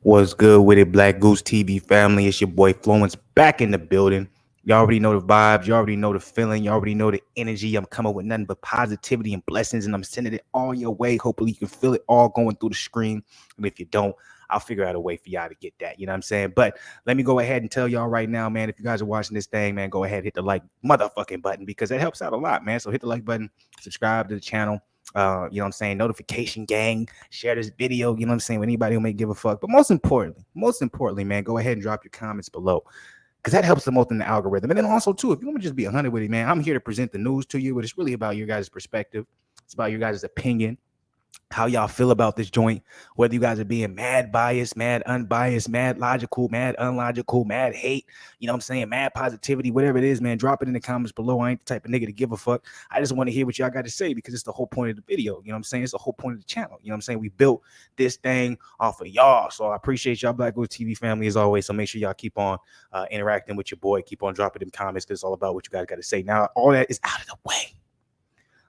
What's good with it, Black Goose TV family? It's your boy Flowence back in the building. You already know the vibes. You already know the feeling. You already know the energy. I'm coming with nothing but positivity and blessings, and I'm sending it all your way. Hopefully, you can feel it all going through the screen. And if you don't, I'll figure out a way for y'all to get that. You know what I'm saying? But let me go ahead and tell y'all right now, man, if you guys are watching this thing, man, go ahead, hit the like motherfucking button because it helps out a lot, man. So hit the like button, subscribe to the channel. You know what I'm saying? Notification gang, share this video, you know what I'm saying, with anybody who may give a fuck. But most importantly, man, go ahead and drop your comments below. Because that helps the most in the algorithm. And then also, too, if you want to just be 100 with it, man, I'm here to present the news to you, but it's really about your guys' perspective. It's about your guys' opinion, how y'all feel about this joint, whether you guys are being mad biased, mad unbiased, mad logical, mad unlogical, mad hate, you know what I'm saying, mad positivity, whatever it is, man, drop it in the comments below. I ain't the type of nigga to give a fuck. I just want to hear what y'all got to say because it's the whole point of the video. You know what I'm saying? It's the whole point of the channel. You know what I'm saying? We built this thing off of y'all. So I appreciate y'all, Black Goose TV family, as always. So make sure y'all keep on interacting with your boy. Keep on dropping them comments because it's all about what you guys got to say. Now, all that is out of the way.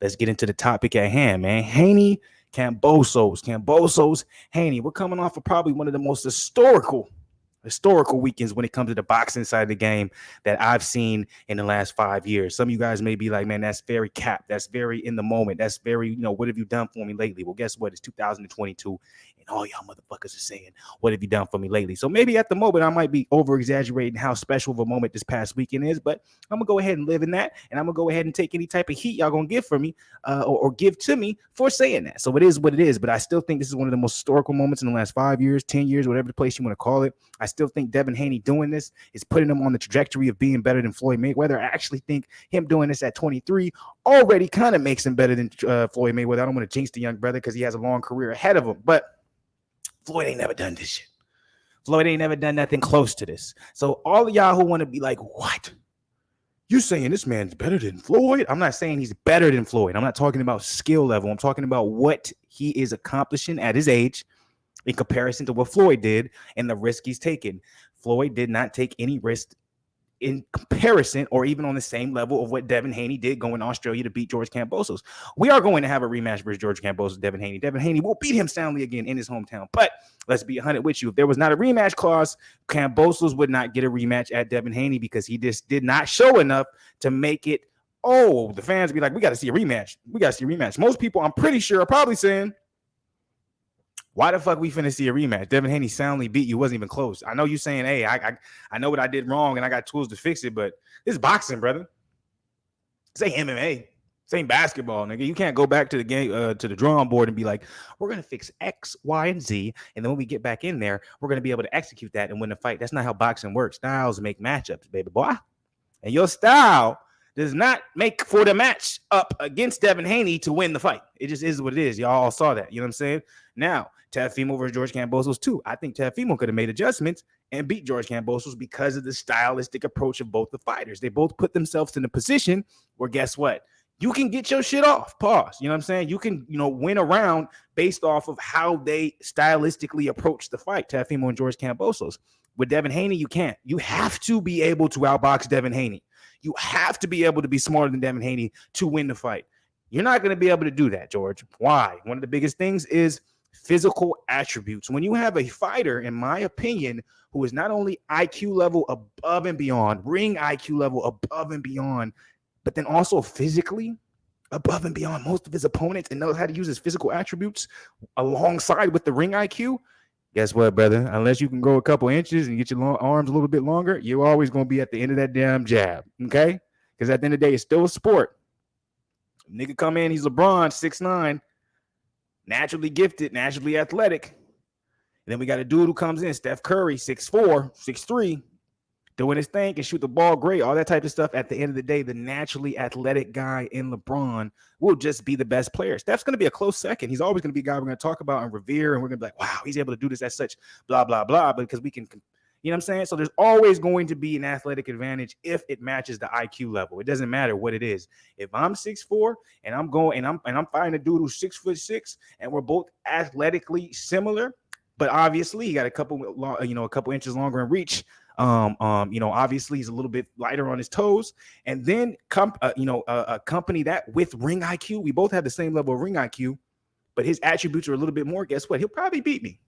Let's get into the topic at hand, man. Haney, Kambosos, Haney. We're coming off of probably one of the most historical weekends when it comes to the boxing side of the game that I've seen in the last 5 years. Some of you guys may be like, man, that's very capped. That's very in the moment. That's very, what have you done for me lately? Well, guess what? It's 2022 and all y'all motherfuckers are saying, what have you done for me lately? So maybe at the moment I might be over exaggerating how special of a moment this past weekend is, but I'm gonna go ahead and live in that. And I'm gonna go ahead and take any type of heat y'all gonna give for me or give to me for saying that. So it is what it is, but I still think this is one of the most historical moments in the last 5 years, 10 years, whatever the place you want to call it. I still think Devin Haney doing this is putting him on the trajectory of being better than Floyd Mayweather. I actually think him doing this at 23 already kind of makes him better than Floyd Mayweather. I don't want to jinx the young brother because he has a long career ahead of him, but Floyd ain't never done this shit. Floyd ain't never done nothing close to this. So all of y'all who want to be like, what? You saying this man's better than Floyd? I'm not saying he's better than Floyd. I'm not talking about skill level. I'm talking about what he is accomplishing at his age in comparison to what Floyd did and the risk he's taken. Floyd did not take any risk in comparison or even on the same level of what Devin Haney did going to Australia to beat George Kambosos. We are going to have a rematch versus George Kambosos, Devin Haney. Devin Haney will beat him soundly again in his hometown. But let's be 100 with you. If there was not a rematch clause, Kambosos would not get a rematch at Devin Haney because he just did not show enough to make it. Oh, the fans be like, we got to see a rematch. We got to see a rematch. Most people, I'm pretty sure, are probably saying, why the fuck we finna see a rematch? Devin Haney soundly beat you. Wasn't even close. I know you saying, hey, I know what I did wrong and I got tools to fix it, but this is boxing, brother. This ain't MMA. This ain't basketball, nigga. You can't go back to the game, to the drawing board and be like, we're gonna fix X, Y, and Z, and then when we get back in there, we're gonna be able to execute that and win the fight. That's not how boxing works. Styles make matchups, baby boy. And your style does not make for the match up against Devin Haney to win the fight. It just is what it is. Y'all all saw that. You know what I'm saying? Now, Teofimo versus George Kambosos too. I think Teofimo could have made adjustments and beat George Kambosos because of the stylistic approach of both the fighters. They both put themselves in a position where, guess what? You can get your shit off. Pause. You know what I'm saying? You can, win a round based off of how they stylistically approach the fight. Teofimo and George Kambosos. With Devin Haney, you can't. You have to be able to outbox Devin Haney. You have to be able to be smarter than Devin Haney to win the fight. You're not going to be able to do that, George. Why? One of the biggest things is physical attributes. When you have a fighter, in my opinion, who is not only IQ level above and beyond, ring IQ level above and beyond, but then also physically above and beyond most of his opponents and knows how to use his physical attributes alongside with the ring IQ, guess what, brother? Unless you can grow a couple inches and get your long arms a little bit longer, you're always going to be at the end of that damn jab, okay? Because at the end of the day, it's still a sport. Nigga come in, he's LeBron, 6'9", naturally gifted, naturally athletic. And then we got a dude who comes in, Steph Curry, 6'4", 6'3", doing his thing, can shoot the ball great, all that type of stuff. At the end of the day, the naturally athletic guy in LeBron will just be the best player. Steph's going to be a close second. He's always going to be a guy we're going to talk about and revere, and we're going to be like, wow, he's able to do this at such blah, blah, blah, because we can, you know what I'm saying? So there's always going to be an athletic advantage if it matches the IQ level. It doesn't matter what it is. If I'm 6'4" and I'm going and I'm fighting a dude who's 6'6", and we're both athletically similar, but obviously he got a couple inches longer in reach. Obviously he's a little bit lighter on his toes, and then accompany that with ring IQ. We both have the same level of ring IQ, but his attributes are a little bit more. Guess what? He'll probably beat me.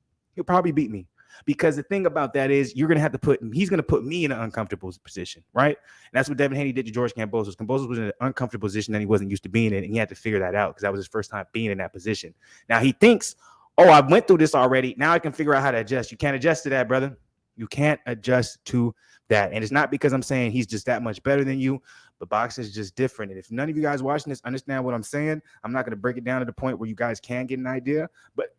Because the thing about that is he's going to put me in an uncomfortable position, right? And that's what Devin Haney did to George Kambosos. Kambosos was in an uncomfortable position that he wasn't used to being in, and he had to figure that out because that was his first time being in that position. Now he thinks, oh, I went through this already. Now I can figure out how to adjust. You can't adjust to that, brother. You can't adjust to that. And it's not because I'm saying he's just that much better than you, but boxing is just different. And if none of you guys watching this understand what I'm saying, I'm not going to break it down to the point where you guys can get an idea. But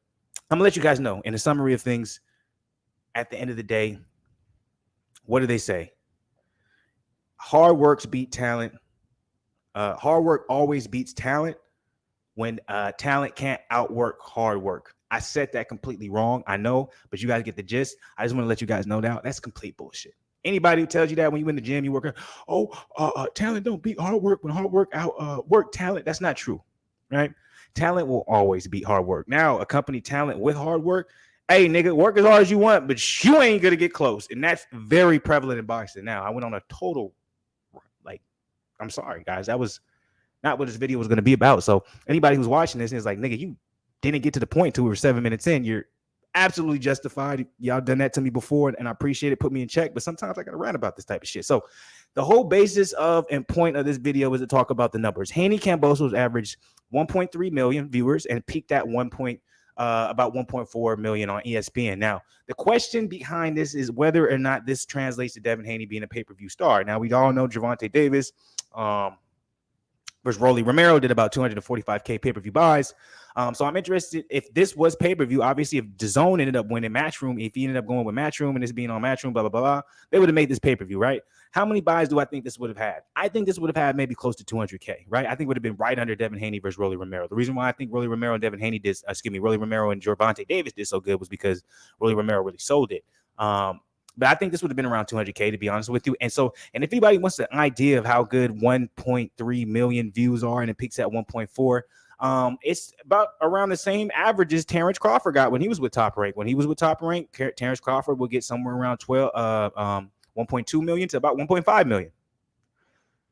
I'm going to let you guys know in a summary of things, at the end of the day, what do they say? Hard work beats talent. Hard work always beats talent when talent can't outwork hard work. I said that completely wrong. I know, but you guys get the gist. I just want to let you guys know now that's complete bullshit. Anybody who tells you that when you in the gym, you work, talent don't beat hard work when hard work outwork talent. That's not true, right? Talent will always beat hard work. Now, accompany talent with hard work. Hey, nigga, work as hard as you want, but you ain't gonna get close, and that's very prevalent in boxing now. I went on a total, I'm sorry, guys, that was not what this video was gonna be about. So anybody who's watching this is like, nigga, you didn't get to the point till we were 7 minutes in. You're absolutely justified. Y'all done that to me before, and I appreciate it. Put me in check, but sometimes I gotta rant about this type of shit. So the whole basis of and point of this video is to talk about the numbers. Haney Kambosos averaged 1.3 million viewers and peaked at about 1.4 million on ESPN. Now, the question behind this is whether or not this translates to Devin Haney being a pay-per-view star. Now, we all know Gervonta Davis versus Rolly Romero did about 245K pay-per-view buys. So I'm interested if this was pay-per-view. Obviously, if DAZN ended up winning Matchroom, if he ended up going with Matchroom and this being on Matchroom, blah, blah, blah, blah, they would have made this pay-per-view, right? How many buys do I think this would have had? I think this would have had maybe close to 200K, right? I think it would have been right under Devin Haney versus Rolly Romero. The reason why I think Rolly Romero and Devin Haney did, Rolly Romero and Gervonta Davis did so good was because Rolly Romero really sold it. But I think this would have been around 200K, to be honest with you. And if anybody wants an idea of how good 1.3 million views are and it peaks at 1.4, it's about around the same average as Terrence Crawford got when he was with Top Rank. When he was with Top Rank, Terrence Crawford will get somewhere around 1.2 million to about 1.5 million.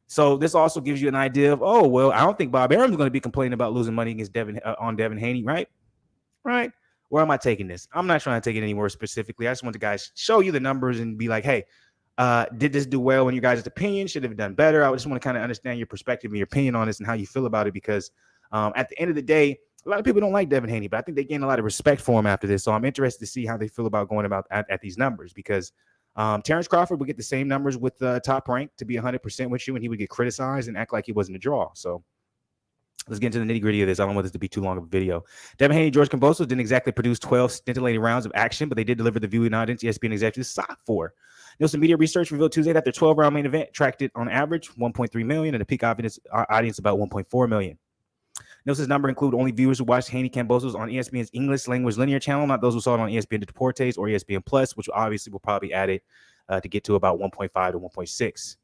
So this also gives you an idea of, oh, well, I don't think Bob Arum's going to be complaining about losing money against Devin Haney, right? Right. Where am I taking this? I'm not trying to take it anywhere specifically. I just want the guys show you the numbers and be like, hey, did this do well in your guys' opinion? Should have done better? I just want to kind of understand your perspective and your opinion on this and how you feel about it, because at the end of the day, a lot of people don't like Devin Haney, but I think they gain a lot of respect for him after this. So I'm interested to see how they feel about going about at these numbers, because Terrence Crawford would get the same numbers with Top Rank, to be 100% with you, and he would get criticized and act like he wasn't a draw. So let's get into the nitty-gritty of this. I don't want this to be too long of a video. Devin Haney, George Kambosos didn't exactly produce 12 scintillating rounds of action, but they did deliver the viewing audience ESPN executives sought for. Nielsen Media Research revealed Tuesday that their 12-round main event tracked it on average 1.3 million and a peak audience about 1.4 million. Nielsen's number include only viewers who watched Haney Kambosos on ESPN's English language linear channel, not those who saw it on ESPN Deportes or ESPN Plus, which obviously will probably be added to get to about 1.5 to 1.6.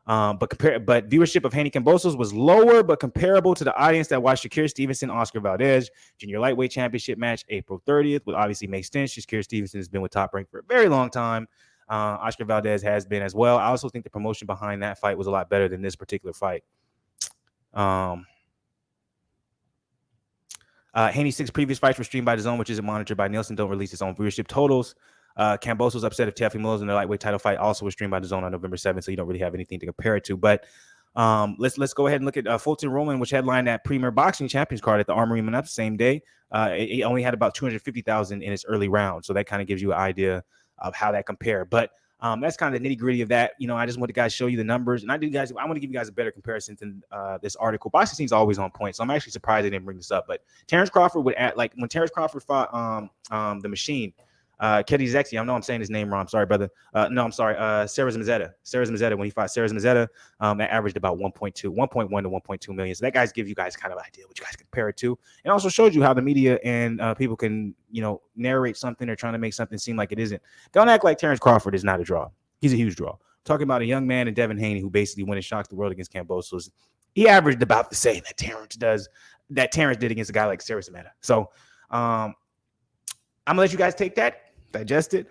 But viewership of Haney Kambosos was lower, but comparable to the audience that watched Shakir Stevenson, Oscar Valdez Junior Lightweight Championship match April 30th, which obviously makes sense. Shakir Stevenson has been with Top Rank for a very long time. Oscar Valdez has been as well. I also think the promotion behind that fight was a lot better than this particular fight. Haney's 6 previous fights were streamed by DAZN, which isn't monitored by Nielsen, don't release its own viewership totals. Kambosos upset of Teofimo Lopez in the lightweight title fight also was streamed by DAZN on November 7th, so you don't really have anything to compare it to. But let's go ahead and look at Fulton Roman, which headlined that Premier Boxing Champions card at the Armory Manup the same day. It only had about 250,000 in its early round, so that kind of gives you an idea of how that compared. But that's kind of the nitty-gritty of that. I just want to guys show you the numbers, and I want to give you guys a better comparison than this article. Boxing scene's always on point, so I'm actually surprised they didn't bring this up. But Terrence Crawford would add, like when Terrence Crawford fought the Machine, Keddy Zexi, I know I'm saying his name wrong. I'm sorry, brother. No, I'm sorry. Sarah Mazetta, when he fought Sarah Mazetta, that averaged about 1.1 to 1.2 million. So that guys gives you guys kind of idea what you guys compare it to, and also shows you how the media and people can, narrate something or trying to make something seem like it isn't. Don't act like Terrence Crawford is not a draw. He's a huge draw. Talking about a young man in Devin Haney who basically went and shocked the world against Kambosos. He averaged about the same that Terrence did against a guy like Sarah Mazetta. So I'm gonna let you guys take that, digest it,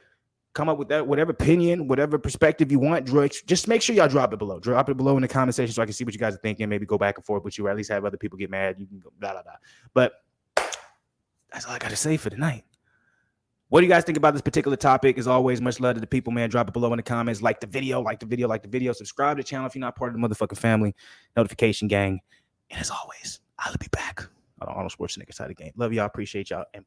come up with that, whatever opinion, whatever perspective you want. Just make sure y'all drop it below. Drop it below in the comment section so I can see what you guys are thinking. Maybe go back and forth with you, or at least have other people get mad. You can go blah, blah, blah. But that's all I got to say for tonight. What do you guys think about this particular topic? As always, much love to the people, man. Drop it below in the comments. Like the video. Subscribe to the channel if you're not part of the motherfucking family. Notification gang. And as always, I'll be back on Arnold Schwarzenegger side of the game. Love y'all. Appreciate y'all. And